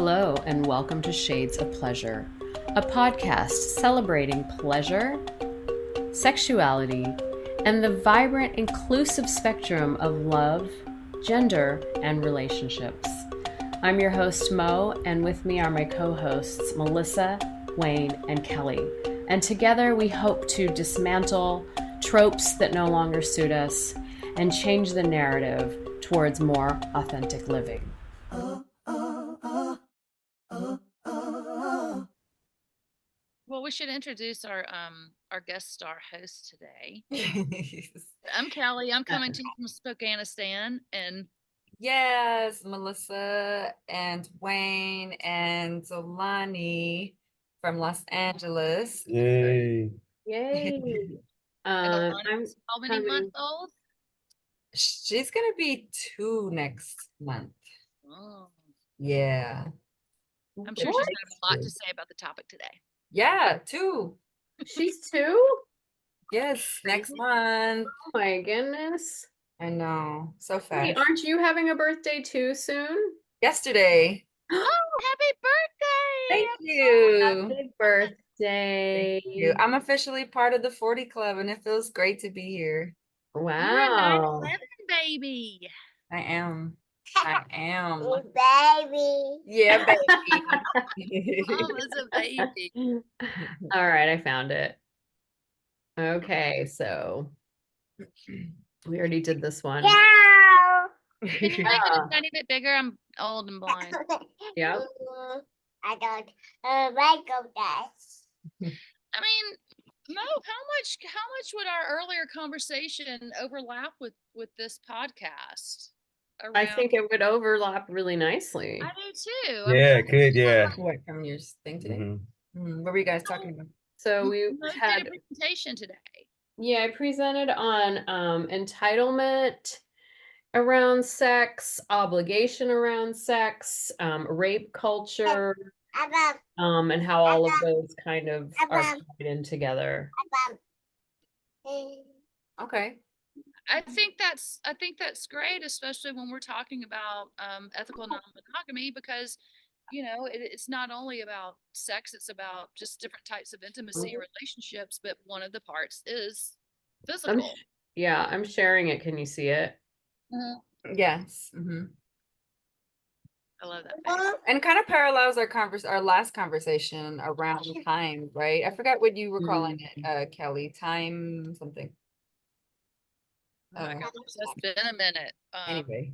Hello, and welcome to Shades of Pleasure, a podcast celebrating pleasure, sexuality, and the vibrant, inclusive spectrum of love, gender, and relationships. I'm your host, Mo, and with me are my co-hosts, Melissa, Wayne, and Kelly. And together we hope to dismantle tropes that no longer suit us and change the narrative towards more authentic living. Well, we should introduce our guest star host today. I'm Kelly. I'm coming to you from Spokanistan, and yes, Melissa and Wayne and Zolani from Los Angeles. Yay. Yay. and I'm Alana's how many coming- months old? She's gonna be 2 next month. Oh, Yeah. I'm sure she's gonna have a lot to say about the topic today. Yeah, 2. She's 2? Yes, next month. Oh my goodness. I know. So fast. Wait, aren't you having a birthday too soon? Yesterday. Oh, happy birthday! Thank you. Happy birthday. Thank you. I'm officially part of the 40 Club and it feels great to be here. You're a Wow. 9/11 baby. I am. Baby. Yeah, baby. Mama's a baby. All right, I found it. Okay, so we already did this one. Yeah. Can you make it a tiny bit bigger? I'm old and blind. Yep. I don't like that. I mean, Mo, how much would our earlier conversation overlap with this podcast? I think it would overlap really nicely. I do too. Yeah, good, yeah. What from your thing today? Mhm. What were you guys talking about? So we Mo did had, a presentation today. yeah, I presented on entitlement around sex, obligation around sex, rape culture, and how all of those kind of are tied in together. Okay. I think that's great, especially when we're talking about ethical non-monogamy, because it's not only about sex; it's about just different types of intimacy and relationships. But one of the parts is physical. Yeah, I'm sharing it. Can you see it? Yes. I love that face. And kind of parallels our last conversation around time, right? I forgot what you were calling it, Kelly. Time something. Oh my gosh, it's been a minute. Anyway,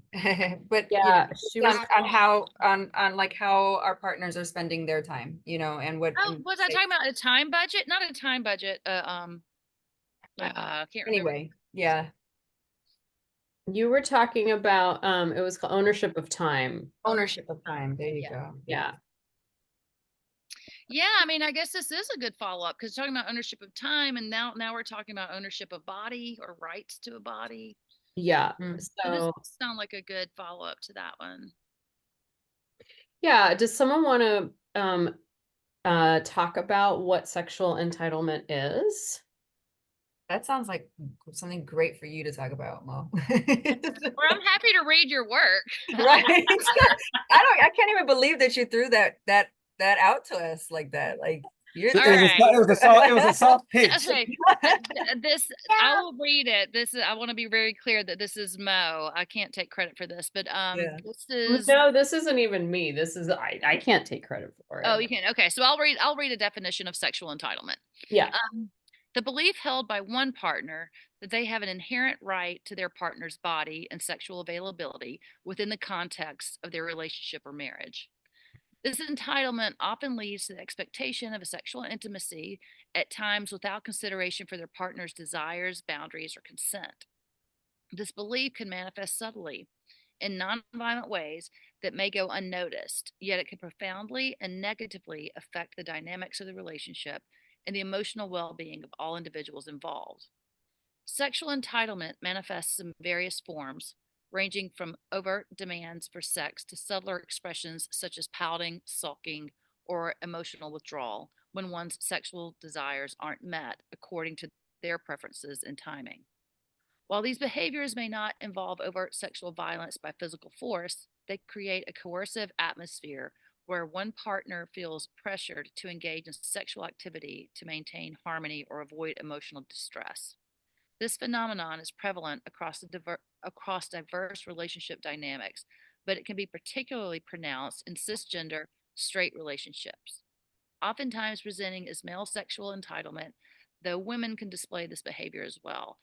but Yeah, she was on how like how our partners are spending their time, and what. Oh, was I talking about a time budget? Not a time budget. I can't remember. Anyway, yeah. You were talking about it was called ownership of time. Ownership of time. There you go. Yeah. Yeah, I mean, I guess this is a good follow-up because talking about ownership of time, and now we're talking about ownership of body or rights to a body. Yeah. So this sounds like a good follow-up to that one. Yeah. Does someone want to talk about what sexual entitlement is? That sounds like something great for you to talk about, Mo. Or I'm happy to read your work. Right. I can't even believe that you threw that out to us like that. Like you're It was a soft pitch. Okay. I will read it. I want to be very clear that this is Mo. I can't take credit for this, but this is No, this isn't even me. This is I can't take credit for it. Oh, you can. Okay, so I'll read a definition of sexual entitlement. Yeah. The belief held by one partner that they have an inherent right to their partner's body and sexual availability within the context of their relationship or marriage. This entitlement often leads to the expectation of a sexual intimacy, at times without consideration for their partner's desires, boundaries, or consent. This belief can manifest subtly in nonviolent ways that may go unnoticed, yet it can profoundly and negatively affect the dynamics of the relationship and the emotional well-being of all individuals involved. Sexual entitlement manifests in various forms, ranging from overt demands for sex to subtler expressions such as pouting, sulking, or emotional withdrawal when one's sexual desires aren't met according to their preferences and timing. While these behaviors may not involve overt sexual violence by physical force, they create a coercive atmosphere where one partner feels pressured to engage in sexual activity to maintain harmony or avoid emotional distress. This phenomenon is prevalent across diverse relationship dynamics, but it can be particularly pronounced in cisgender straight relationships, oftentimes presenting as male sexual entitlement, though women can display this behavior as well.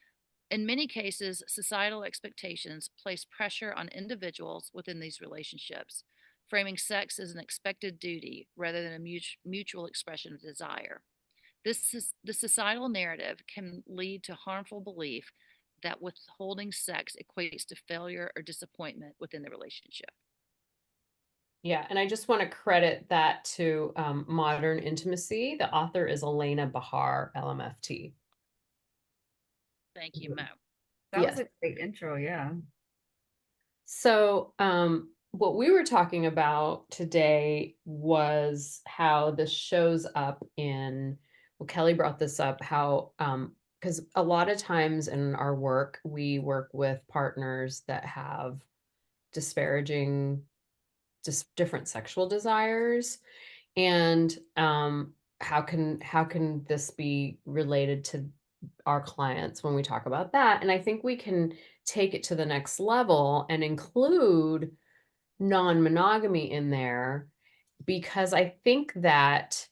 In many cases, societal expectations place pressure on individuals within these relationships, framing sex as an expected duty rather than a mutual expression of desire. The societal narrative can lead to harmful belief that withholding sex equates to failure or disappointment within the relationship. Yeah, and I just want to credit that to Modern Intimacy. The author is Elena Bahar, LMFT. Thank you, Mo. That Yes. was a great intro, yeah. So, what we were talking about today was how this shows up in, well, Kelly brought this up, how, because a lot of times in our work, we work with partners that have disparaging, just different sexual desires. And how can this be related to our clients when we talk about that? And I think we can take it to the next level and include non-monogamy in there, because I think that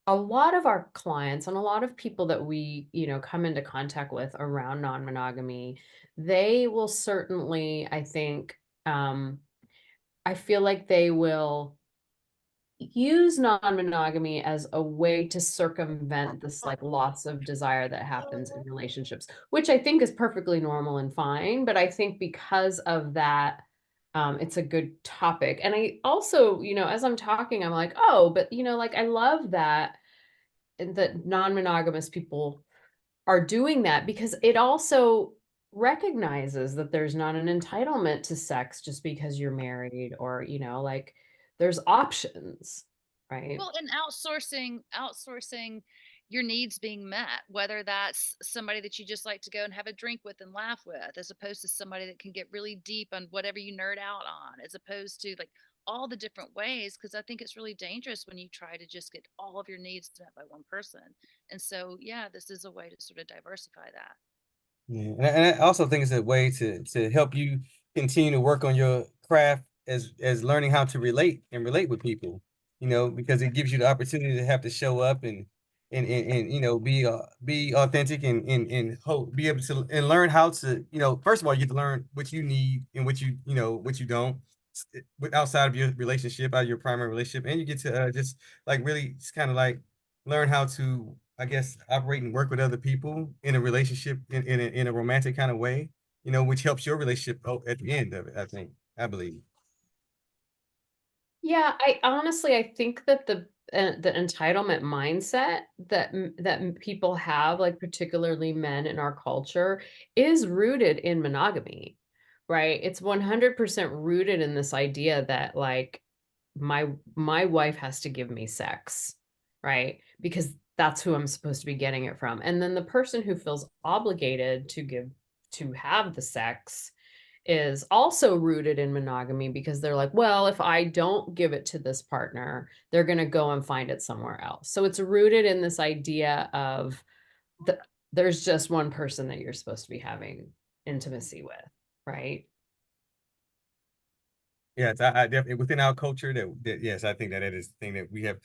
a lot of our clients and a lot of people that we, come into contact with around non-monogamy, they will certainly, I think, I feel like they will use non-monogamy as a way to circumvent this like loss of desire that happens in relationships, which I think is perfectly normal and fine. But I think because of that, it's a good topic. And I also, as I'm talking, I'm like, oh, but like I love that non-monogamous people are doing that, because it also recognizes that there's not an entitlement to sex just because you're married, or like there's options, right? Well, and outsourcing your needs being met, whether that's somebody that you just like to go and have a drink with and laugh with, as opposed to somebody that can get really deep on whatever you nerd out on, as opposed to like all the different ways. Because I think it's really dangerous when you try to just get all of your needs met by one person. And so, yeah, this is a way to sort of diversify that. Yeah, and I also think it's a way to help you continue to work on your craft as learning how to relate with people, because it gives you the opportunity to have to show up and be authentic and hope be able to and learn how to, first of all, you get to learn what you need and what you don't outside of your relationship, out of your primary relationship, and you get to just like really just kind of like learn how to, I guess, operate and work with other people in a relationship in a romantic kind of way, which helps your relationship at the end of it, I believe. Yeah, I think that the entitlement mindset that people have, like particularly men in our culture, is rooted in monogamy, right? It's 100% rooted in this idea that like my wife has to give me sex, right? Because that's who I'm supposed to be getting it from. And then the person who feels obligated to have the sex is also rooted in monogamy, because they're like, well, if I don't give it to this partner, they're going to go and find it somewhere else. So it's rooted in this idea of there's just one person that you're supposed to be having intimacy with, right? Yes, I definitely within our culture that yes, I think that is the thing that we have.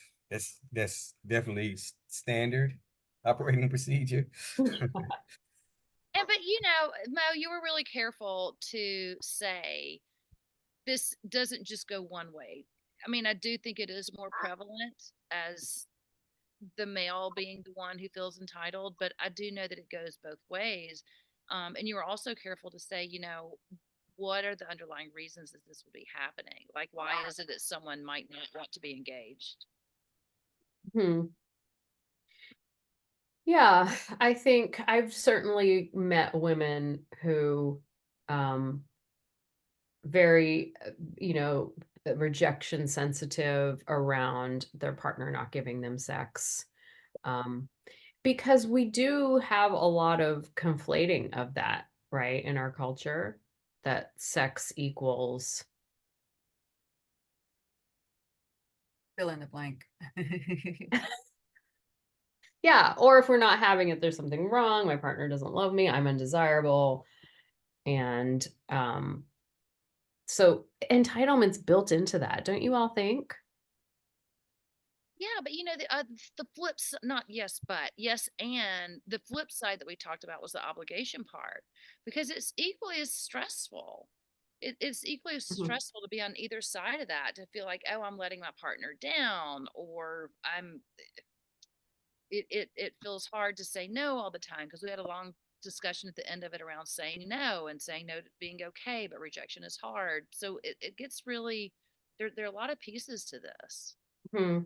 That's definitely standard operating procedure. And but Mo, you were really careful to say this doesn't just go one way. I mean, I do think it is more prevalent as the male being the one who feels entitled, but I do know that it goes both ways. And you were also careful to say, what are the underlying reasons that this would be happening? Like, why is it that someone might not want to be engaged? Hmm. Yeah, I think I've certainly met women who very, rejection sensitive around their partner not giving them sex. Um, because we do have a lot of conflating of that, right, in our culture, that sex equals fill in the blank. Yeah, or if we're not having it, there's something wrong. My partner doesn't love me. I'm undesirable. And so entitlement's built into that, don't you all think? Yeah, but the flips, not yes, but yes, and the flip side that we talked about was the obligation part, because it's equally as stressful. It's equally as stressful to be on either side of that, to feel like, oh, I'm letting my partner down, or it feels hard to say no all the time, because we had a long discussion at the end of it around saying no and saying no to being okay, but rejection is hard. So it gets really, there are a lot of pieces to this. Hmm.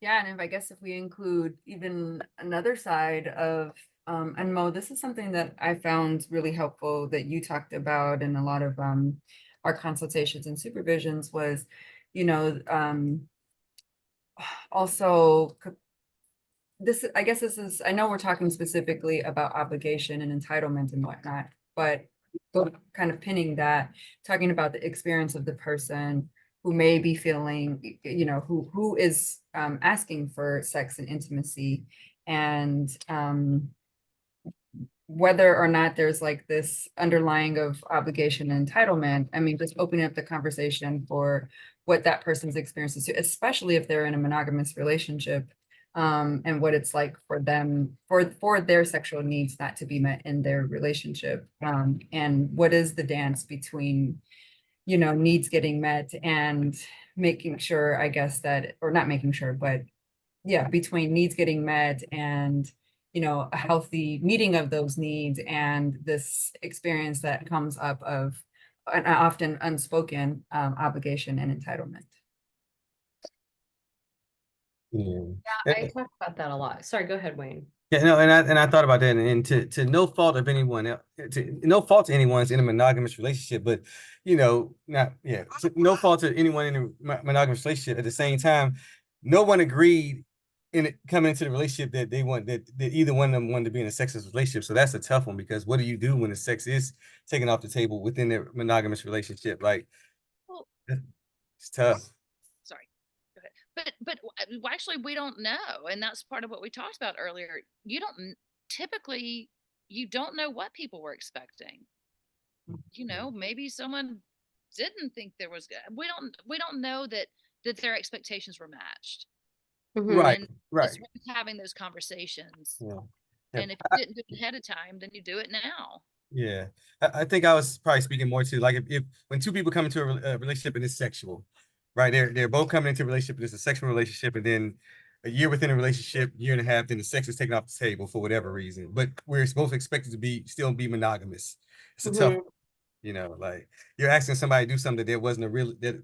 Yeah, and if we include even another side of, and Mo, this is something that I found really helpful that you talked about in a lot of our consultations and supervisions was, you know, also this, I guess this is, I know we're talking specifically about obligation and entitlement and whatnot, but kind of pinning that, talking about the experience of the person who may be feeling, who is asking for sex and intimacy, and whether or not there's like this underlying of obligation and entitlement. I mean, just opening up the conversation for what that person's experience is, especially if they're in a monogamous relationship, and what it's like for them, for their sexual needs not to be met in their relationship, and what is the dance between, needs getting met and making sure, I guess, that, or not making sure, but yeah, between needs getting met and, a healthy meeting of those needs, and this experience that comes up of an often unspoken obligation and entitlement. Yeah. I talk about that a lot. Sorry, go ahead, Wayne. Yeah, no, and I thought about that, and to no fault of anyone else, to no fault to anyone's in a monogamous relationship, but not no fault to anyone in a monogamous relationship. At the same time, no one agreed in it coming into the relationship that they want that either one of them wanted to be in a sexless relationship. So that's a tough one, because what do you do when the sex is taken off the table within their monogamous relationship? Like, Well, it's tough. sorry, go ahead. But actually, we don't know, and that's part of what we talked about earlier. Typically, you don't know what people were expecting. Maybe someone didn't think there was. We don't know that their expectations were matched. Right, And right. it's worth having those conversations. Yeah. And if you didn't do it ahead of time, then you do it now. Yeah, I think I was probably speaking more to, like, if when two people come into a relationship and it's sexual, right? They're both coming into a relationship and it's a sexual relationship, and then a year within a relationship, year and a half, then the sex is taken off the table for whatever reason. But we're both expected to still be monogamous. It's a tough, like, you're asking somebody to do something that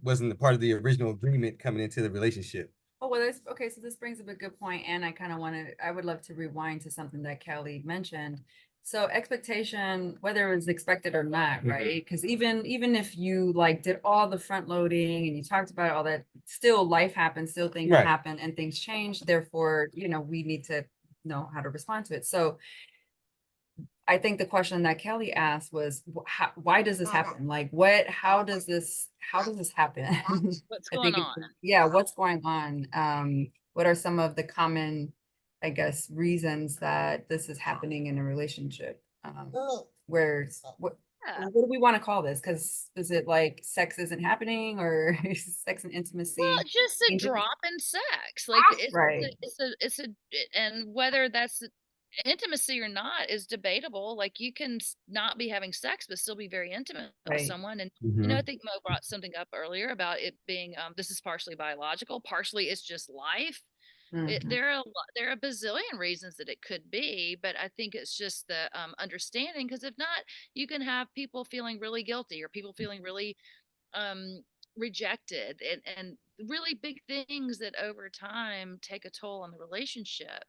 wasn't a part of the original agreement coming into the relationship. Oh, well, that's okay. So this brings up a good point, and I would love to rewind to something that Kelly mentioned. So expectation, whether it was expected or not, right? Because even if you like did all the front loading and you talked about all that, still life happens, still things happen, and things change. Therefore, we need to know how to respond to it. So I think the question that Kelly asked was, why does this happen? Like, how does this happen? What's I going think on? yeah, what's going on? What are some of the common, I guess, reasons that this is happening in a relationship? What do we want to call this? Because is it like sex isn't happening, or sex and intimacy? Well, just a changes? drop in sex. Like Right. and whether that's intimacy or not is debatable. Like, you can not be having sex but still be very intimate with Right. someone. And Mhm. I think Mo brought something up earlier about it being this is partially biological, partially it's just life. Mhm. There are a bazillion reasons that it could be, but I think it's just the understanding, because if not, you can have people feeling really guilty, or people feeling really um rejected, and really big things that over time take a toll on the relationship.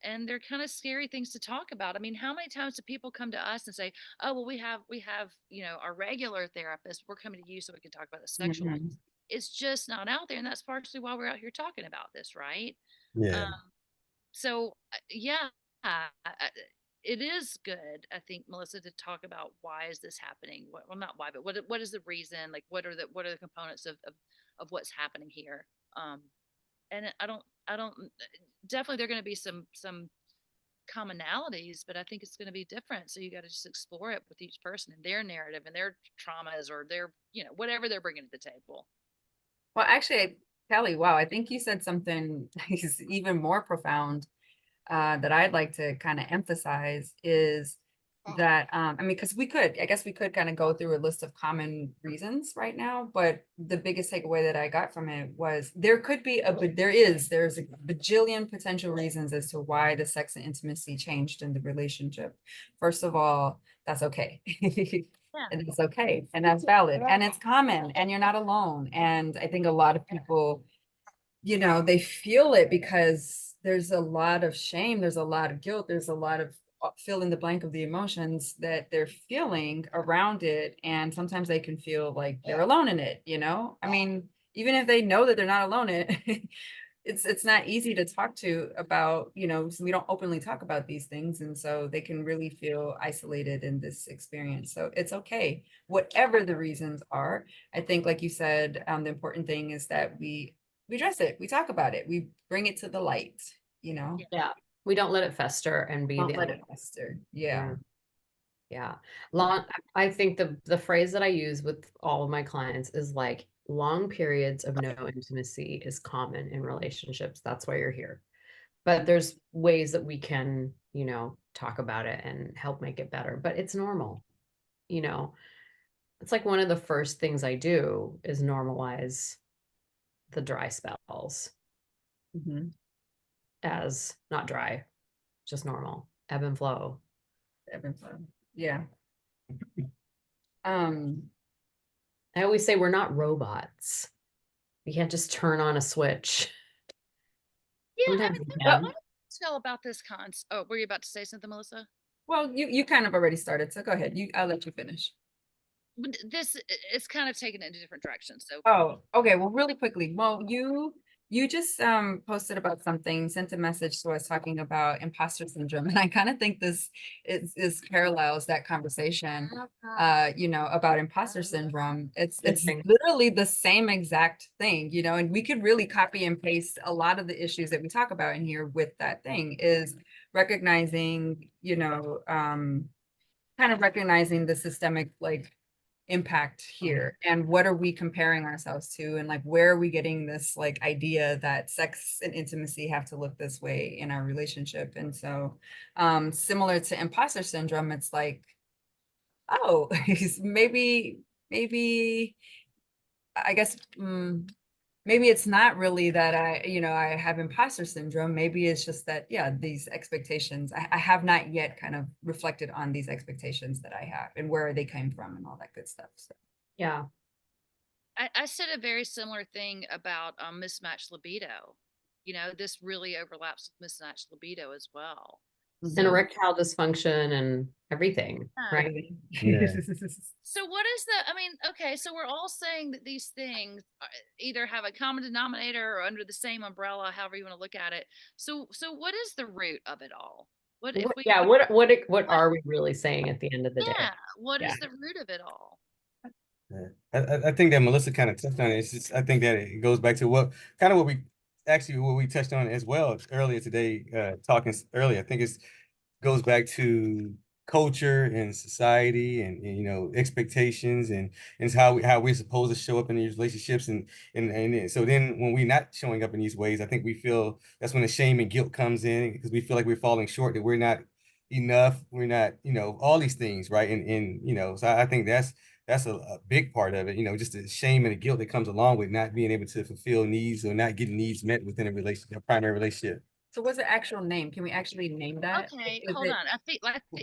And they're kind of scary things to talk about. I mean, how many times do people come to us and say, oh, well, we have our regular therapist, we're coming to you so we can talk about the sexual Mhm. things. It's just not out there, and that's partially why we're out here talking about this, right? Yeah. um so yeah, it is good, I think, Melissa, to talk about why is this happening? Well, not why, but what is the reason? Like, what are the components of what's happening here? And I don't definitely there are going to be some commonalities, but I think it's going to be different. So you got to just explore it with each person and their narrative and their traumas or their, whatever they're bringing to the table. Well, actually, Kelly, wow, I think you said something even more profound that I'd like to kind of emphasize is that I mean, because I guess we could kind of go through a list of common reasons right now, but the biggest takeaway that I got from it was there's a bajillion potential reasons as to why the sex and intimacy changed in the relationship. First of all, that's okay. And it's okay, and that's valid, and it's common, and you're not alone. And I think a lot of people, they feel it because there's a lot of shame, there's a lot of guilt, there's a lot of fill in the blank of the emotions that they're feeling around it. And sometimes they can feel like they're alone in it, I mean, even if they know that they're not alone in it, it's not easy to talk to about, so we don't openly talk about these things. And so they can really feel isolated in this experience. So it's okay, whatever the reasons are. I think, like you said, the important thing is that we address it, we talk about it, we bring it to the light, Yeah. We don't let it fester and be don't the let it fester. Yeah. Yeah. I think the phrase that I use with all of my clients is like long periods of no intimacy is common in relationships. That's why you're here. But there's ways that we can, talk about it and help make it better. But it's normal. It's like one of the first things I do is normalize the dry spells Mhm. as not dry, just normal, ebb and flow. Ebb and flow. Yeah. Um, I always say we're not robots. You can't just turn on a switch. Yeah, Sometimes we what can. do you tell about this Oh, were you about to say something, Melissa? well, you kind of already started, so go ahead. I'll let you finish. This it's kind of taken in a different direction. So Oh, okay. Well, really quickly. Well, you just posted about something, sent a message to us talking about imposter syndrome. And I kind of think this is parallels that conversation, about imposter syndrome. It's Interesting. literally the same exact thing, and we could really copy and paste a lot of the issues that we talk about in here with that thing is recognizing, kind of recognizing the systemic impact here, and what are we comparing ourselves to, and like where are we getting this idea that sex and intimacy have to look this way in our relationship. And so similar to imposter syndrome, it's like, oh, maybe I guess maybe it's not really that I have imposter syndrome. Maybe it's just that, yeah, these expectations, I have not yet kind of reflected on these expectations that I have and where they came from and all that good stuff. So. Yeah. I said a very similar thing about mismatched libido. This really overlaps with mismatched libido as well. And So, erectile dysfunction and everything, right? Yeah. so what is the? I mean, okay, so we're all saying that these things either have a common denominator or under the same umbrella, however you want to look at it. So what is the root of it all? What if we? Yeah, what are we really saying at the end of the day? Yeah, what Yeah. is the root of it all? Yeah. I think that Melissa kind of touched on it. It's just, I think that it goes back to what we touched on as well earlier today, talking earlier. I think it's goes back to culture and society and expectations and it's how we're supposed to show up in these relationships and so then when we're not showing up in these ways, I think we feel that's when the shame and guilt comes in because we feel like we're falling short, that we're not enough, we're not, all these things, right? And so I think that's a big part of it, just the shame and the guilt that comes along with not being able to fulfill needs or not getting needs met within a relationship, a primary relationship. So what's the actual name? Can we actually name that? Okay, Is hold it- on.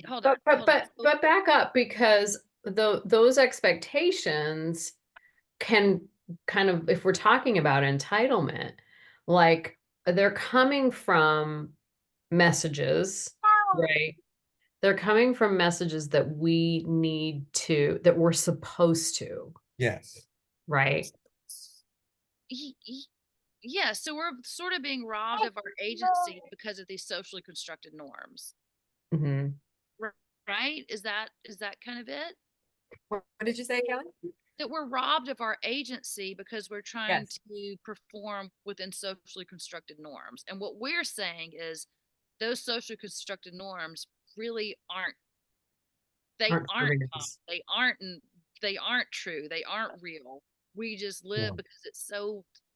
Hold on. But back up, because those expectations can kind of, if we're talking about entitlement, like they're coming from messages, right? They're coming from messages that that we're supposed to, Yes. right? Yeah, so we're sort of being robbed of our agency because of these socially constructed norms. Hmm. right? Is that kind of it? What did you say, Kelly? That we're robbed of our agency because we're trying Yes. to perform within socially constructed norms. And what we're saying is those socially constructed norms really aren't, they Aren't aren't serving God. us. They aren't true. They aren't real. We just live Yeah. because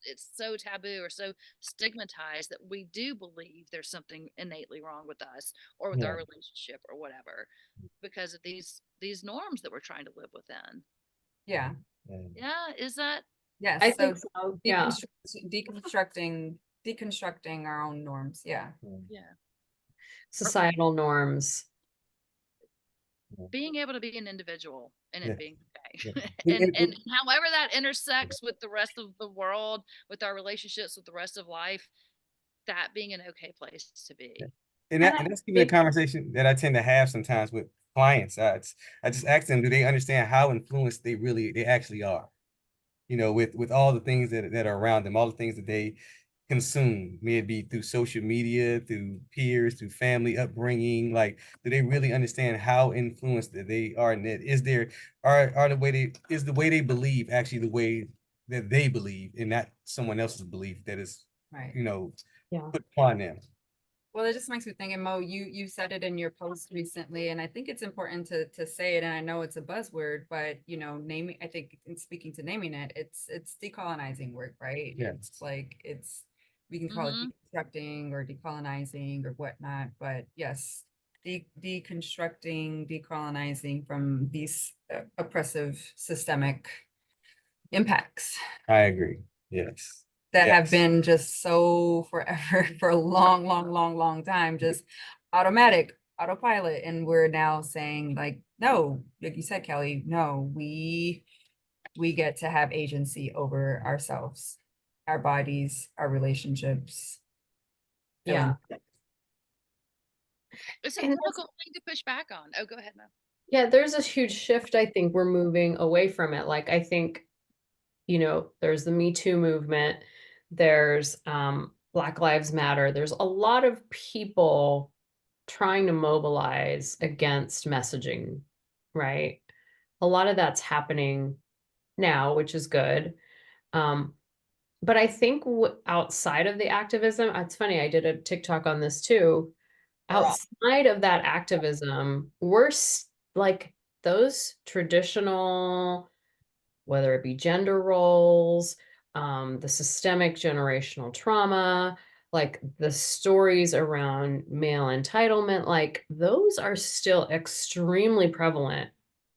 it's so taboo or so stigmatized that we do believe there's something innately wrong with us or with Yeah. our relationship or whatever because of these norms that we're trying to live within. Yeah. Yeah, is that Yes. I So think so. Yeah. deconstructing our own norms. Yeah. yeah. Societal norms. Being able to be an individual and Yeah. it being Yeah. okay. It- and it- however that intersects with the rest of the world, with our relationships, with the rest of life, that being an okay place to be. And And I that's even a think conversation that I tend to have sometimes with clients. I just ask them, do they understand how influenced they actually are? You know, with all the things that are around them, all the things that they consume, may it be through social media, through peers, through family upbringing. Like, do they really understand how influenced that they are? And that is there are the way the way they believe actually the way that they believe, and not someone else's belief that is, Right. you know, yeah. put upon them. Well, it just makes me think, and Mo, you said it in your post recently, and I think it's important to say it. And I know it's a buzzword, but naming, I think in speaking to naming it, it's decolonizing work, right? Yeah. It's like we can call it deconstructing or decolonizing or whatnot, but yes, deconstructing, decolonizing from these oppressive systemic impacts I agree. Yes. that have Yes. been just so forever for a long, long, long, long time, just automatic, autopilot. And we're now saying like, no, like you said, Kelly, no, we get to have agency over ourselves, our bodies, our relationships. Yeah. It's a And difficult thing to push back on. Oh, go ahead, Mo. yeah, there's this huge shift. I think we're moving away from it. Like, I think, there's the Me Too movement, there's Black Lives Matter. There's a lot of people trying to mobilize against messaging, right? A lot of that's happening now, which is good. But I think outside of the activism, it's funny, I did a TikTok on this too. Outside of that activism, we're like those traditional, whether it be gender roles, the systemic generational trauma, like the stories around male entitlement, like those are still extremely prevalent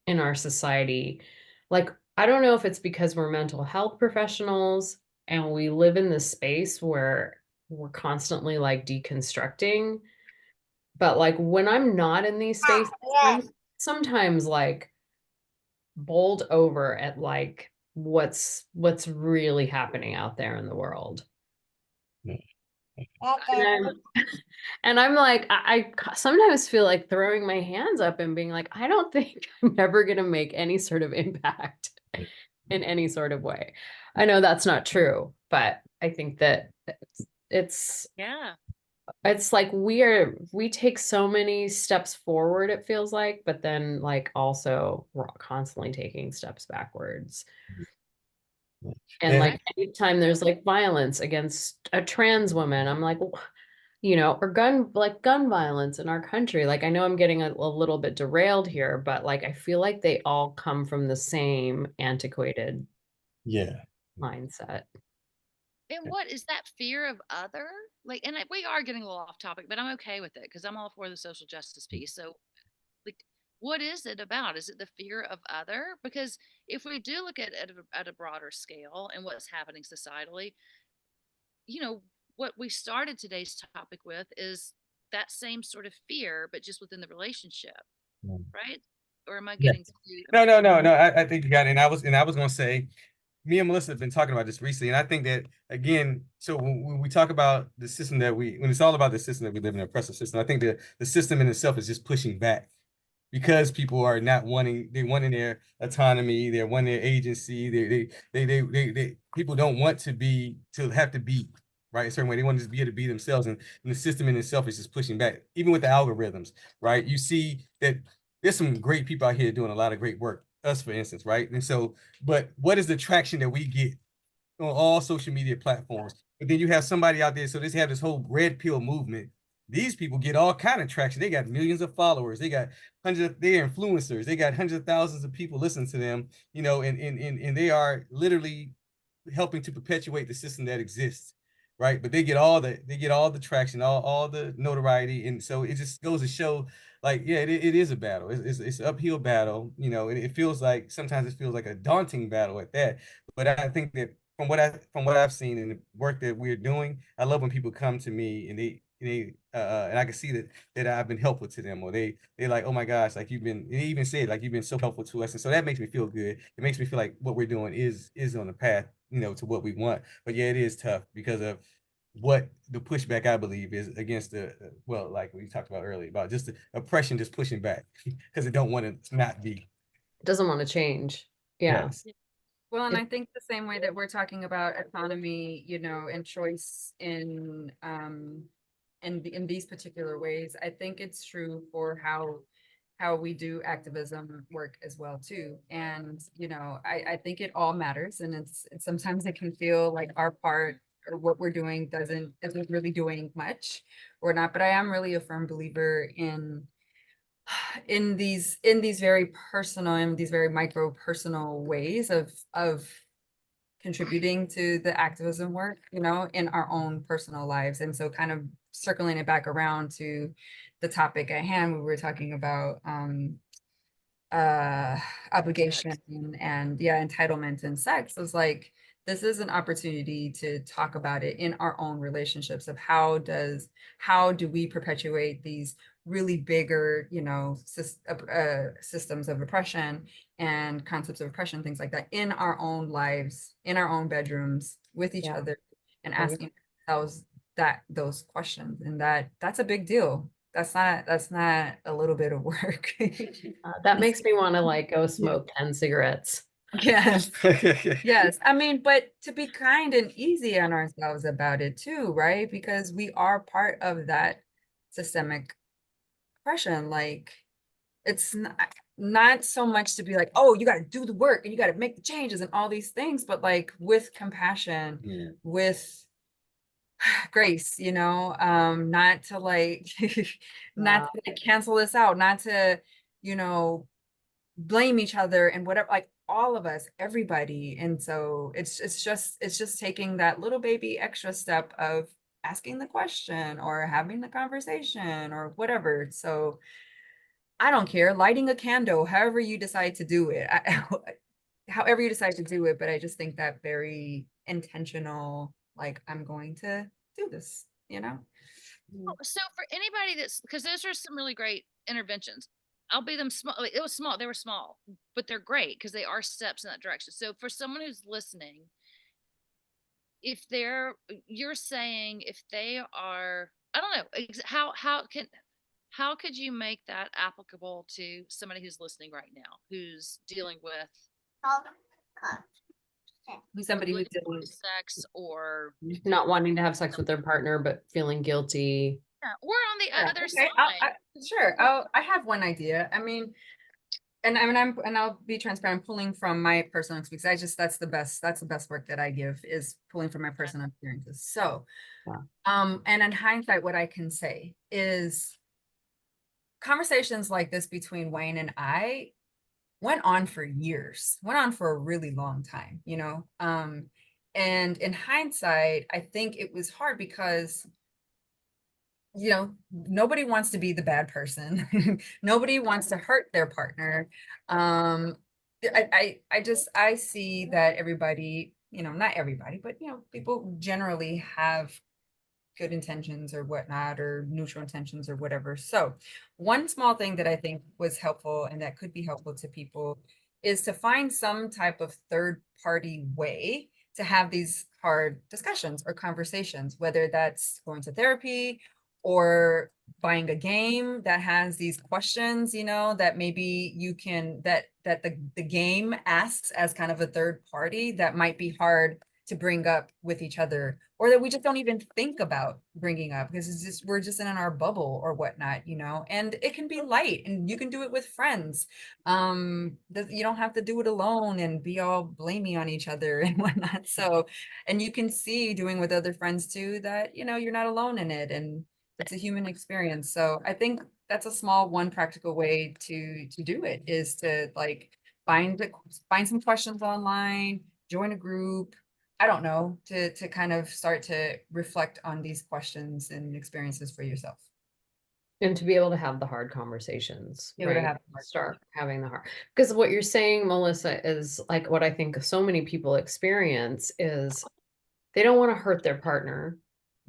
in our society. Like, I don't know if it's because we're mental health professionals and we live in this space where we're constantly like deconstructing, but like when I'm not in these spaces, I'm sometimes like bowled over at like what's really happening out there in the world. And I'm like, I sometimes feel like throwing my hands up and being like, I don't think I'm ever going to make any sort of impact in any sort of way. I know that's not true, but I think that it's Yeah. it's like we take so many steps forward, it feels like, but then like also we're constantly taking steps backwards. And Yeah. like anytime there's like violence against a trans woman, I'm like, or gun violence in our country. Like I know I'm getting a little bit derailed here, but like I feel like they all come from the same antiquated Yeah. mindset. And what is that fear of other? Like, and we are getting a little off topic, but I'm okay with it because I'm all for the social justice piece. So, like, what is it about? Is it the fear of other? Because if we do look at a broader scale and what's happening societally, what we started today's topic with is that same sort of fear, but just within the relationship, right? Or am I getting Yes. too? No. I think you got it. And I was gonna say, me and Melissa have been talking about this recently, and I think that again, so when we talk about the system when it's all about the system that we live in, an oppressive system, I think that the system in itself is just pushing back because people are not wanting their autonomy, they want their agency, people don't want to have to be right a certain way. They want to just be able to be themselves, and the system in itself is just pushing back, even with the algorithms, right? You see that there's some great people out here doing a lot of great work. Us, for instance, right? And so, but what is the traction that we get on all social media platforms? But then you have somebody out there, so they have this whole red pill movement. These people get all kind of traction. They got millions of followers. They got hundreds. They're influencers. They got hundreds of thousands of people listening to them. And they are literally helping to perpetuate the system that exists, right? But they get all the traction, all the notoriety, and so it just goes to show, like, yeah, it is a battle. It's an uphill battle, and it feels like sometimes it feels like a daunting battle at that. But I think that from what I've seen in the work that we're doing, I love when people come to me and and I can see that I've been helpful to them, or they're like, oh my gosh, like they even said like you've been so helpful to us, and so that makes me feel good. It makes me feel like what we're doing is on the path, to what we want. But yeah, it is tough because of what the pushback I believe is against well, like we talked about earlier, about just the oppression, just pushing back because it don't want to not be. It doesn't want to change. Yeah. Yes. Well, and I think the same way that we're talking about autonomy, and choice in these particular ways, I think it's true for how we do activism work as well too. And I think it all matters, and it's sometimes it can feel like our part or what we're doing isn't really doing much or not. But I am really a firm believer in these very personal and these very micro personal ways of contributing to the activism work, in our own personal lives. And so kind of circling it back around to the topic at hand, we were talking about obligation and entitlement and sex. Was like, this is an opportunity to talk about it in our own relationships of how do we perpetuate these really bigger, systems of oppression and concepts of oppression, things like that, in our own lives, in our own bedrooms, with each other, and asking those questions. And that's a big deal. That's not a little bit of work. That makes me want to like go smoke 10 cigarettes. Yes. Yes. I mean, but to be kind and easy on ourselves about it too, right? Because we are part of that systemic oppression. Like, it's not so much to be like, oh, you got to do the work and you got to make the changes and all these things, but like with compassion, with grace, not to like, not to like cancel this out, not to, blame each other and whatever, like all of us, everybody. And so it's just taking that little baby extra step of asking the question or having the conversation or whatever. So I don't care, lighting a candle, however you decide to do it, however you decide to do it. But I just think that very intentional, like, I'm going to do this, So for anybody because those are some really great interventions. I'll be them small. It was small. They were small, but they're great because they are steps in that direction. So for someone who's listening, if you're saying if they are, I don't know, how could you make that applicable to somebody who's listening right now, who's dealing with somebody who's obligatory sex or not wanting to have sex with their partner, but feeling guilty. or on the other side? Sure. I have one idea. I mean, and I'll be transparent. I'm pulling from my personal experience. That's the best work that I give, is pulling from my personal experiences. So, and in hindsight, what I can say is conversations like this between Wayne and I went on for years, went on for a really long time, and in hindsight, I think it was hard because nobody wants to be the bad person. Nobody wants to hurt their partner. I see that everybody, not everybody, but people generally have good intentions or whatnot, or neutral intentions or whatever. So one small thing that I think was helpful and that could be helpful to people is to find some type of third party way to have these hard discussions or conversations, whether that's going to therapy or buying a game that has these questions, that maybe you can, that the game asks as kind of a third party, that might be hard to bring up with each other, or that we just don't even think about bringing up because it's just we're just in our bubble or whatnot, you know. And it can be light, and you can do it with friends. That you don't have to do it alone and be all blamey on each other and whatnot. So, and you can see doing with other friends too that, you know, you're not alone in it, and it's a human experience. So I think that's a small one practical way to do it, is to like find some questions online, join a group. I don't know, to kind of start to reflect on these questions and experiences for yourself. And to be able to have the hard conversations, Be able to right? have the hard Start having the hard, because what you're saying, Melissa, is like what I think so many people experience is they don't want to hurt their partner,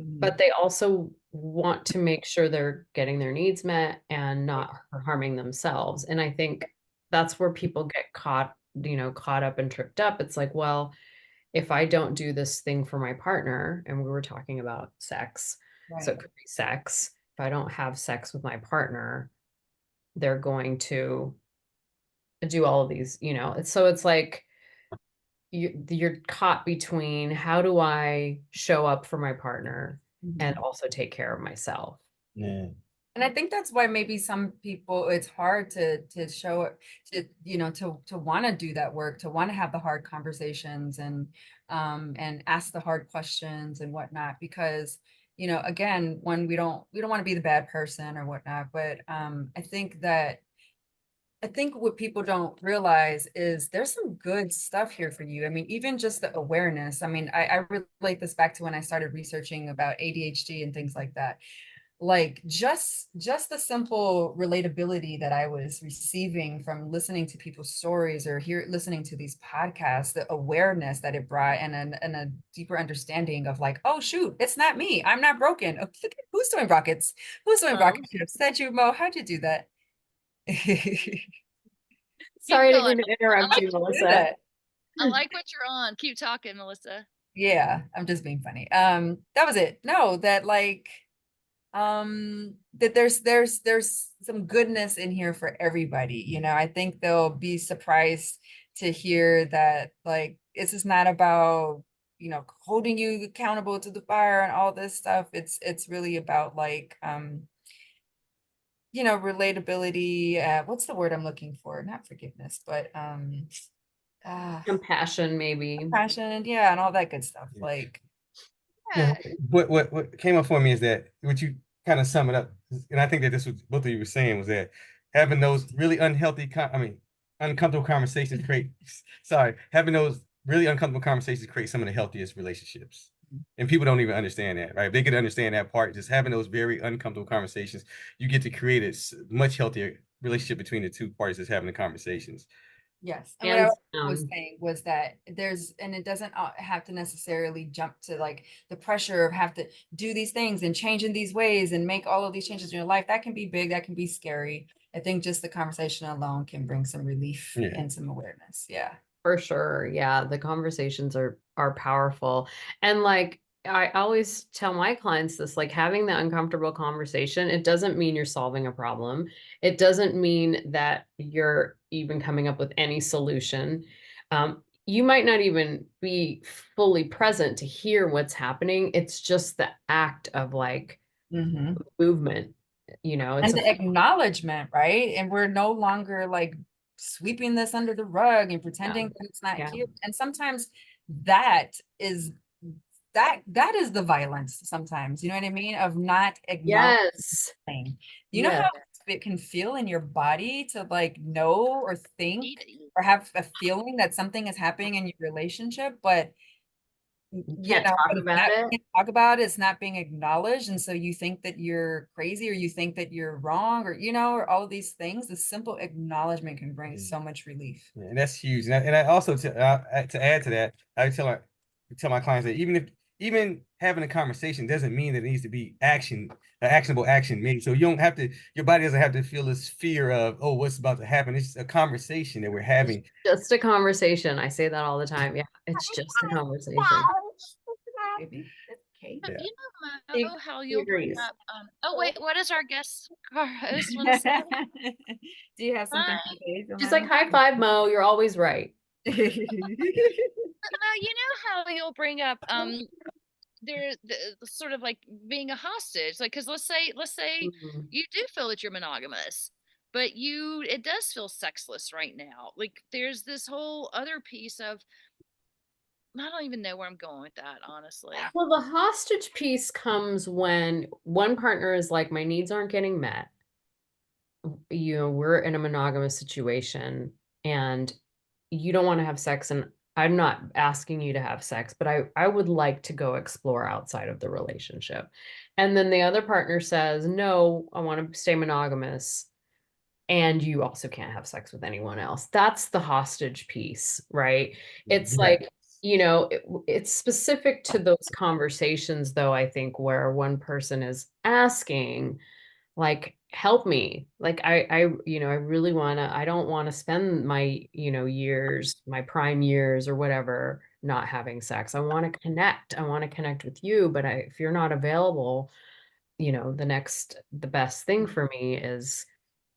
Mhm. but they also want to make sure they're getting their needs met and not harming themselves. And I think that's where people get caught, you know, caught up and tripped up. It's like, well, if I don't do this thing for my partner, and we were talking about sex, so it Right. could be sex. If I don't have sex with my partner, they're going to do all of these, you know. So it's like you're caught between how do I show up for my partner and Mhm. also take care of myself. Yeah. And I think that's why maybe some people, it's hard to show it, to, you know, to want to do that work, to want to have the hard conversations and ask the hard questions and whatnot, because, you know, again, when we don't want to be the bad person or whatnot, but I think what people don't realize is there's some good stuff here for you. I mean, even just the awareness. I mean, I relate this back to when I started researching about ADHD and things like that. Like just the simple relatability that I was receiving from listening to people's stories or listening to these podcasts, the awareness that it brought, and a deeper understanding of like, oh shoot, it's not me. I'm not broken. Oh, look at who's doing rockets. Who's doing rocket ships? Said you, Mo, how'd you do that? Sorry, I didn't going. mean to interrupt you, Do Melissa. that. I like what you're on. Keep talking, Melissa. Yeah, I'm just being funny. That was it. No, that like that there's some goodness in here for everybody. You know, I think they'll be surprised to hear that like this is not about, you know, holding you accountable to the fire and all this stuff. It's really about like you know, relatability. What's the word I'm looking for? Not forgiveness, but Compassion, maybe. passion, yeah, and all that good stuff. Like, Yeah. Yeah. What came up for me is that what you kind of sum it up, and I think that this was both of you were saying was that having those really uncomfortable conversations create. Sorry, having those really uncomfortable conversations create some of the healthiest relationships, and people don't even understand that, right? If they could understand that part, just having those very uncomfortable conversations, you get to create a much healthier relationship between the two parties that's having the conversations. yes. And what I Hands was down. saying was that and it doesn't have to necessarily jump to like the pressure of have to do these things and change in these ways and make all of these changes in your life. That can be big, that can be scary. I think just the conversation alone can bring some relief Yeah. and some awareness. Yeah. For sure. Yeah, the conversations are powerful. And like I always tell my clients this, like having the uncomfortable conversation, it doesn't mean you're solving a problem. It doesn't mean that you're even coming up with any solution. You might not even be fully present to hear what's happening. It's just the act of like Mm-hmm. movement, you know, it's And a the acknowledgement, right? And we're no longer like sweeping this under the rug and pretending that it's not yeah. here. And sometimes that is that is the violence sometimes, you know what I mean? Of not acknowledging. Yes. You know Yes. how it can feel in your body to like know or think Eating. or have a feeling that something is happening in your relationship, but You you can't know, talk but it's about not it. being talked about, it's not being acknowledged. And so you think that you're crazy or you think that you're wrong or, you know, or all of these things. The simple acknowledgement can bring so much relief. Yeah, and that's huge. And I also to add to that, I tell my clients that even having a conversation doesn't mean that it needs to be actionable action made. So you don't have to, your body doesn't have to feel this fear of, oh, what's about to happen. It's just a conversation that we're having. Just a conversation. I say that all the time. Yeah, it's just a conversation. Maybe it's okay. But Yeah. you know, He, Mo, how he you'll bring agrees. up. Oh wait, what does our guest host want to say? Do you have something Hi. to say, She's like, Jemima? high five, Mo. You're always right. Can you know how you'll bring up there's the sort of like being a hostage, like, because let's say Mhm. you do feel that you're monogamous, but it does feel sexless right now. Like there's this whole other piece of, I don't even know where I'm going with that, honestly. Well, the hostage piece comes when one partner is like, my needs aren't getting met. We're in a monogamous situation and you don't want to have sex. And I'm not asking you to have sex, but I would like to go explore outside of the relationship. And then the other partner says, no, I want to stay monogamous. And you also can't have sex with anyone else. That's the hostage piece, right? It's Yeah. like, it's specific to those conversations, though, I think, where one person is asking, like, help me. Like, I really I don't want to spend my, years, my prime years or whatever, not having sex. I want to connect. I want to connect with you. But if you're not available, the best thing for me is,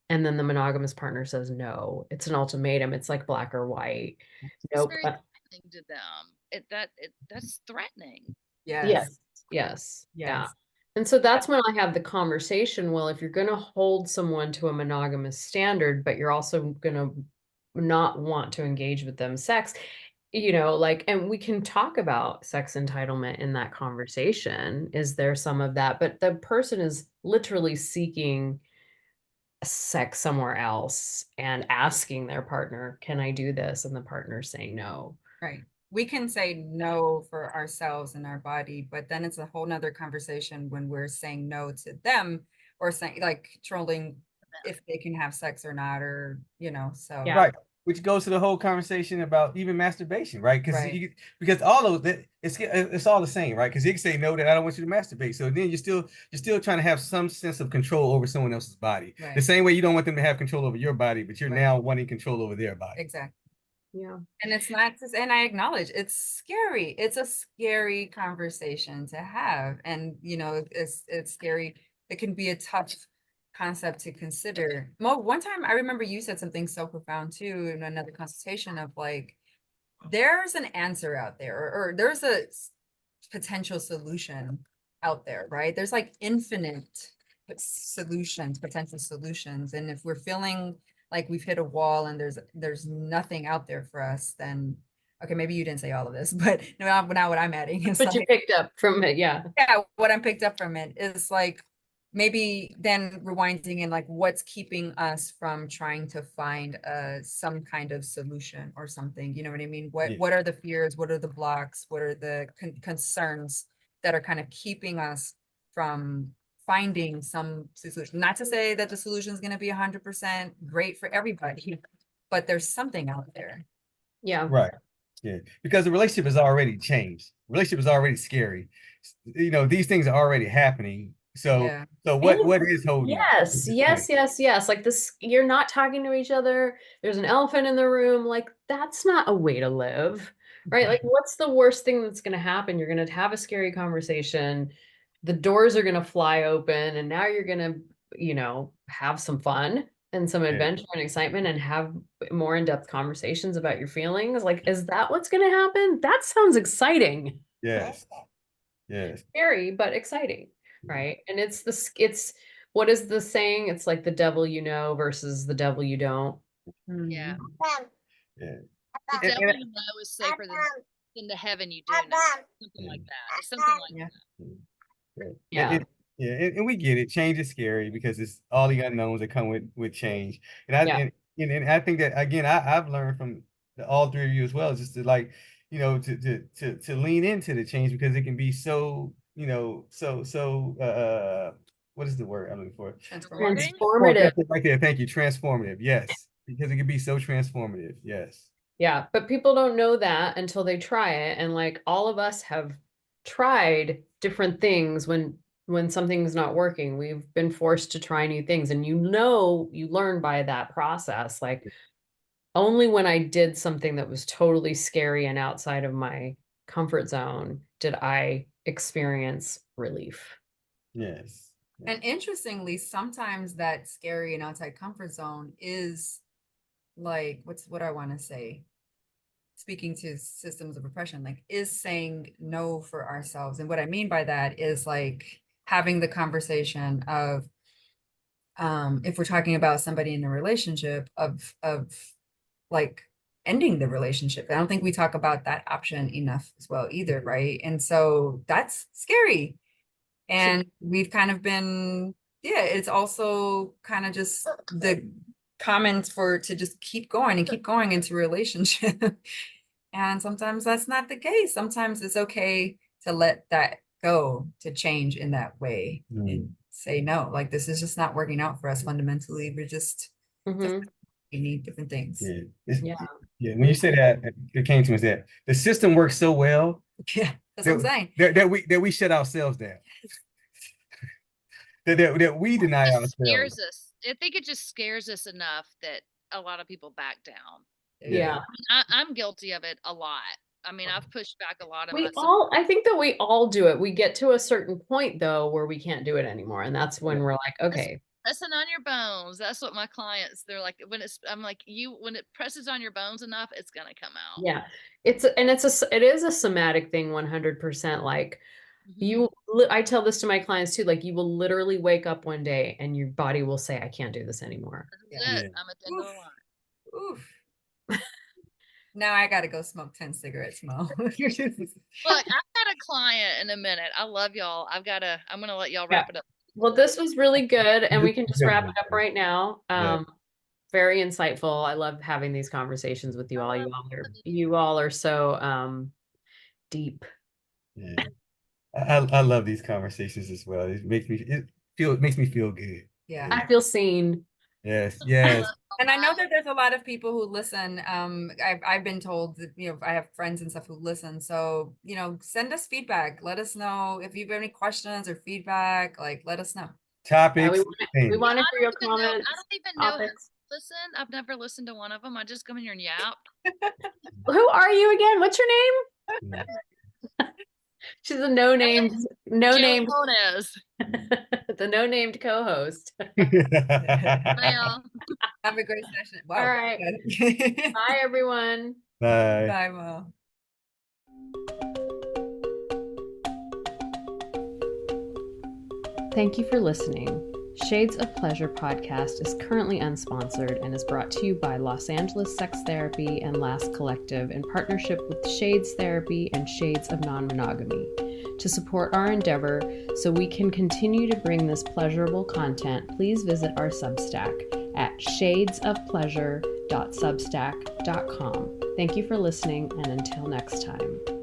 and then the monogamous partner says no. It's an ultimatum. It's like black or white. It's Nope. very threatening to them. That's threatening. Yes, Yes. Yes. Yeah. yes, And so that's when I have the conversation. Well, if you're going to hold someone to a monogamous standard, but you're also going to not want to engage with them sex, like, and we can talk about sex entitlement in that conversation. Is there some of that? But the person is literally seeking sex somewhere else and asking their partner, can I do this? And the partner's saying no. right. We can say no for ourselves and our body, but then it's a whole nother conversation when we're saying no to them or saying like trolling if they can have sex or not, or so Yeah. Right. Which goes to the whole conversation about even masturbation, right? Because Right. because all of that it's all the same, right? Because you can say no, that I don't want you to masturbate. So then you're still trying to have some sense of control over someone else's body. Right. The same way you don't want them to have control over your body, but you're Right. now wanting control over their body. Exactly. Yeah. And it's not and I acknowledge it's scary. It's a scary conversation to have. And it's scary. It can be a tough concept to consider. One time I remember you said something so profound too in another consultation of like, there's an answer out there, or there's a potential solution out there, right? There's like infinite solutions, potential solutions. And if we're feeling like we've hit a wall and there's nothing out there for us, then okay, maybe you didn't say all of this, but now what I'm adding is But you like, picked up from it. Yeah. yeah, what I'm picked up from it is like maybe then rewinding and like what's keeping us from trying to find some kind of solution or something, you know what I mean? Yeah. What are the fears, what are the blocks, what are the concerns that are kind of keeping us from finding some solution? Not to say that the solution is going to be 100% great for everybody, but there's something out there. Yeah. Right. Yeah. Because the relationship has already changed. Relationship is already scary. These things are already happening. So Yeah. so what is holding it at Yes, this yes, point? yes, yes. Like this, you're not talking to each other. There's an elephant in the room. Like, that's not a way to live, right? Like, what's the worst thing that's going to happen? You're going to have a scary conversation. The doors are going to fly open, and now you're going to, have some fun and some Yeah. adventure and excitement and have more in-depth conversations about your feelings. Like, is that what's going to happen? That sounds exciting. Yes. Yes. Scary, but exciting, right? And it's what is the saying? It's like the devil you know versus the devil you don't. Yeah. Yeah. The And- devil and- you know is safer than the heaven you do know. Something like that. It's something like Yeah. Yeah. and we get it. Change is scary because it's all the unknowns that come with change. Yeah. And I think that again, I've learned from all three of you as well, just to like, to lean into the change because it can be so, what is the word I'm looking for? rewarding. Oh, Transformative. that's it right there. Thank you. Transformative. Yes. Because it can be so transformative. Yes. Yeah, but people don't know that until they try it. And like all of us have tried different things when something's not working. We've been forced to try new things. And you learn by that process. Like only when I did something that was totally scary and outside of my comfort zone did I experience relief. Yes. And interestingly, sometimes that scary and outside comfort zone is like, what I want to say? speaking to systems of oppression, like is saying no for ourselves. And what I mean by that is like having the conversation of, if we're talking about somebody in a relationship, of like ending the relationship. I don't think we talk about that option enough as well either, right? And so that's scary. And we've kind of been, yeah, it's also kind of just the comments to just keep going and keep going into a relationship. And sometimes that's not the case. Sometimes it's okay to let that go, to change in that way and say no, like this is just not working out for us fundamentally. We're just Mhm. we need different things. Yeah. Yeah. Yeah. When you say that, it came to me that the system works so well Yeah, that's what I'm saying. that we shut ourselves down. That we deny ourselves. Scares us. I think it just scares us enough that a lot of people back down. Yeah. I'm guilty of it a lot. I mean, I've pushed back a lot of We myself. all, I think that we all do it. We get to a certain point though where we can't do it anymore. And that's when we're like, okay. Pressing on your bones. That's what my clients, they're like, I'm like, when it presses on your bones enough, it's going to come out. Yeah. It is a somatic thing 100%. Like I tell this to my clients too, like you will literally wake up one day and your body will say, I can't do this anymore. That's it. I'm at the end of the line. Oof. Now I gotta go smoke 10 cigarettes, Mo. Look, I've got a client in a minute. I love y'all. I'm gonna let y'all wrap it up. Well, this was really good, and we can just wrap it up right now. Very insightful. I love having these conversations with you all. You all are so deep. Yeah. I love these conversations as well. It makes me feel good. Yeah. I feel seen. Yes. And I know that there's a lot of people who listen. I've been told that, I have friends and stuff who listen. So, send us feedback. Let us know if you have any questions or feedback, like let us know. Topics. We want to hear your comments. I don't even know who listen. I've never listened to one of them. I just come in here and yap. Who are you again? What's your name? She's a no-named the no-named co-host. Well, have a great session. Wow. All right. Bye, everyone. Bye. Bye, Mo. Thank you for listening. Shades of Pleasure podcast is currently unsponsored and is brought to you by Los Angeles Sex Therapy and Last Collective in partnership with Shades Therapy and Shades of Non-monogamy. To support our endeavor so we can continue to bring this pleasurable content, please visit our Substack at shadesofpleasure.substack.com. Thank you for listening, and until next time.